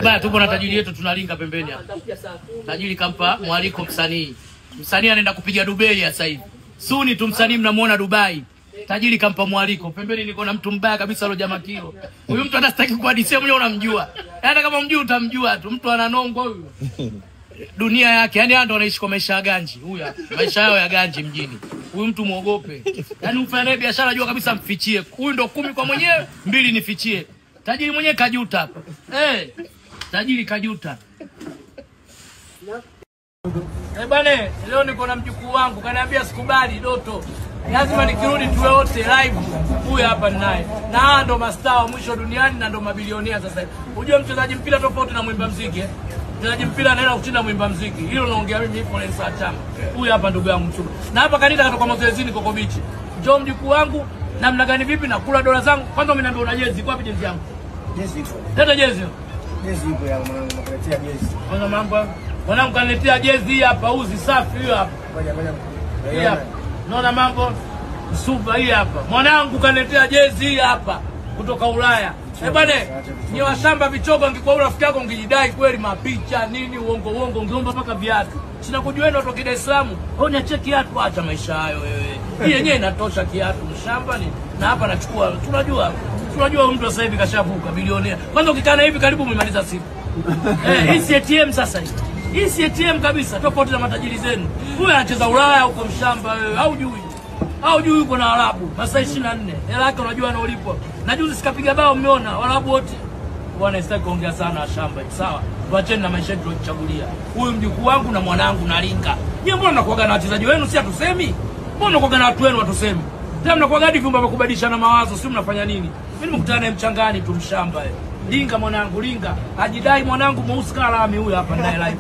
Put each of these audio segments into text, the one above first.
Baya tupo na tajiri yetu tunalinga pembeni hapa. Tajiri kampa mwaliko msanii. Msanii anaenda kupiga Dubai sasa hivi. Suni tu msanii mnamuona Dubai. Tajiri kampa mwaliko. Pembeni niko na mtu mbaya kabisa alo jamaa kilo. Huyu mtu anastaki kuhadithia mwenyewe unamjua. Hata kama mjui utamjua tu. Mtu ananongwa huyu. Dunia yake. Yaani ndo anaishi kwa maisha ya ganji. Huyu maisha yao ya ganji mjini. Huyu mtu muogope. Yaani ufanye biashara jua kabisa mfichie. Huyu ndo 10 kwa mwenyewe, 2 nifichie. Tajiri mwenyewe kajuta hapa. Tajiri kajuta. Bane, leo niko na mjukuu wangu kaniambia sikubali Doto. Lazima nikirudi tuwe wote live. Huyu hapa naye. Na ndo mastaa wa mwisho duniani na ndo mabilionea sasa hivi. Unajua mchezaji mpira tofauti na mwimba muziki eh? Mchezaji mpira anaenda kushinda mwimba muziki. Hilo naongea mimi influencer wa chama. Huyu hapa ndugu yangu mchukuu. Na hapa kanita katoka mazoezini Coco Beach. Njoo mjukuu wangu, namna gani vipi na kula dola zangu. Kwanza umeniambia una jezi, kwa wapi jezi yangu? Jezi ipo. Tata jezi. Jezi ipo ya mwanangu, nakuletea jezi. Kwanza mambo mwanangu kaniletea jezi hapa uzi safi hiyo hapa. Ngoja. Hapa. Naona mambo super hii hapa. Mwanangu kaniletea jezi hapa kutoka Ulaya. Bwana, ni washamba vichogo angekuwa rafiki yako ungejidai kweli mapicha nini uongo ungeomba mpaka viatu. Sina kujua wewe kutoka Dar es Salaam. Wewe niache kiatu acha maisha hayo wewe. Hii yenyewe inatosha kiatu mshamba ni. Na hapa nachukua tunajua mtu sasa hivi kashavuka bilionea. Kwanza ukikana hivi karibu umemaliza siku. Hii si ATM sasa hii. Hii si ATM kabisa tofauti na matajiri zenu. Huyu anacheza Ulaya huko mshamba wewe au juu yuko na Arabu masaa 24. Hela yake unajua anaolipwa. Na juzi sikapiga bao mmeona Waarabu wote. Wanastaki kuongea sana shamba sawa. Tuacheni na maisha yetu tuliyochagulia. Huyu mjukuu wangu na mwanangu nalinga. Nyie mbona mnakuaga na wachezaji wenu si hatusemi? Mbona mnakuaga na watu wenu watusemi? Tena mnakuaga hadi vyumba vya kubadilishana mawazo si mnafanya nini? Mimi nimekutana naye mchangani tu mshamba yeye. Linga mwanangu linga. Ajidai mwanangu mweusi kalami huyu hapa naye live.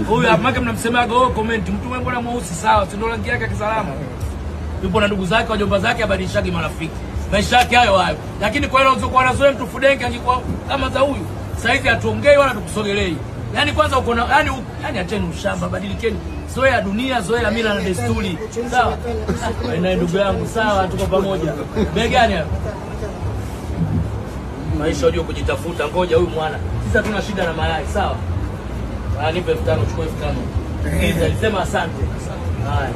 Huyu hapa maka mnamsemaga comment mtu wewe mbona mweusi sawa si ndo rangi yake ya kisalamu. Yupo na ndugu zake wajomba zake abadilishagi marafiki. Maisha yake hayo. Lakini kwa hilo ulizokuwa nazoea mtu Fudenke angekuwa kama za huyu. Sasa hivi hatuongei wala tukusogelei. Yaani kwanza uko na yani acheni ushamba badilikeni. Zoea dunia, zoea mila na desturi. Sawa? Na ndugu yangu sawa tuko pamoja. Begani hapo. Maisha unajua kujitafuta ngoja huyu mwana. Sisi hatuna shida na mayai, sawa? Nipe 5,000 chukua 5,000. Alisema asante. Haya.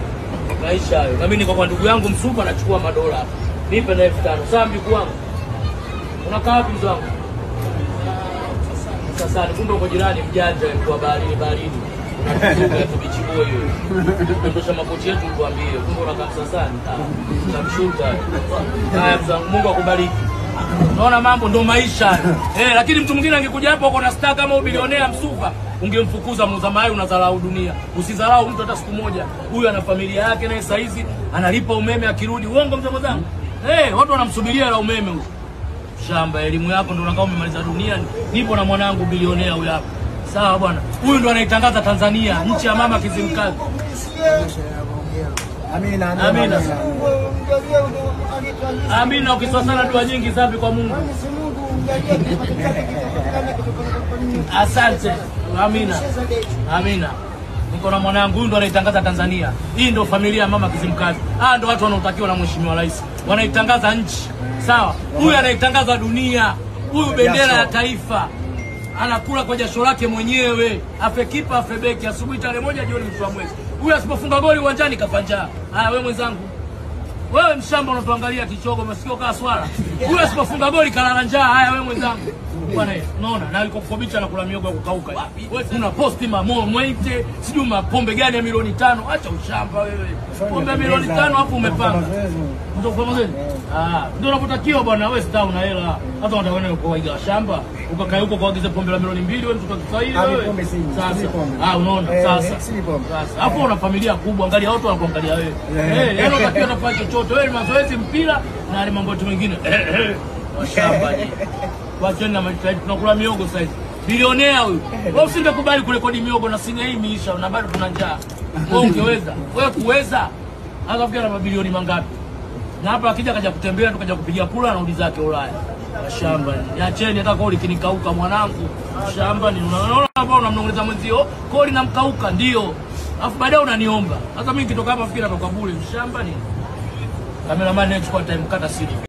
Maisha hayo. Na mimi niko kwa ndugu yangu msupa anachukua madola. Nipe na 5,000. Sawa mjukuu wangu. Unakaa wapi mzee wangu? Sasa kumbe uko jirani mjanja kwa baharini. Unatuzuka tubichiboe wewe. Ndosha makochi yetu tuambie. Kumbe unakaa sasa. Tunamshuta. Haya mzee wangu Mungu akubariki. Unaona mambo ndo maisha. Lakini mtu mwingine angekuja hapo uko na star kama bilionea msupa, ungemfukuza muuza mayai unadharau dunia. Usidharau mtu hata siku moja. Huyu ana familia yake naye saa hizi analipa umeme akirudi. Uongo mzee wangu. Watu wanamsubiria la umeme huyo. Shamba elimu yako ndo unakaa umemaliza dunia. Nipo na mwanangu bilionea huyu hapa. Sawa bwana. Huyu ndo anaitangaza Tanzania, nchi ya mama Kizimkazi. Amina. Amina ukiswasana dua nyingi safi kwa Mungu. Asante. Amina. Niko na mwanangu huyu ndo anaitangaza Tanzania. Hii ndo familia ya mama Kizimkazi. Ndo watu wanaotakiwa na mheshimiwa rais. Wanaitangaza nchi. Sawa? Huyu anaitangaza dunia. Huyu bendera ya taifa. Anakula kwa jasho lake mwenyewe. Afe kipa afe beki asubuhi tarehe 1 jioni mtu wa mwezi. Huyu asipofunga goli uwanjani kafanja. Wewe mwenzangu. Wewe mshamba unatuangalia kichogo masikio kaa swala. Huyu asipofunga goli kalala njaa. Wewe mwenzangu. Bwana unaona na yuko Coco Beach anakula miogo ya kukauka. Wewe una posti mwente, sijui mapombe gani ya milioni 5. Acha ushamba wewe. Pombe milioni 5 hapo umepanga. Ndio kwa mazeni. Ndio unapotakiwa bwana wewe star una hela. Hata unataka kwa waiga shamba, ukakae huko kuagiza pombe la milioni 2 wewe mtoto wa Kiswahili wewe. Sasa unaona sasa. Hapo una familia kubwa, angalia watu wanakuangalia wewe. Yaani unatakiwa kufanya chochote. Wewe mazoezi mpira na yale mambo yote mengine. Shamba. Wacheni na maisha yetu tunakula miogo sasa hivi. Bilionea huyu. Wewe usingekubali kurekodi miogo na sinia hii imeisha na bado tuna njaa. Wewe ungeweza? Wewe kuweza? Akafikia na mabilioni mangapi? Na hapa akija kaja kutembea tukaja kupigia kula na udi zake Ulaya. Shamba. Niacheni hata koli kinikauka mwanangu. Shamba ni unaona hapo unamnongeza mwenzio, koli namkauka ndio. Alafu baadaye unaniomba. Sasa mimi nikitoka hapa fikira kwa bure. Shamba ni. Cameraman next time kata siri.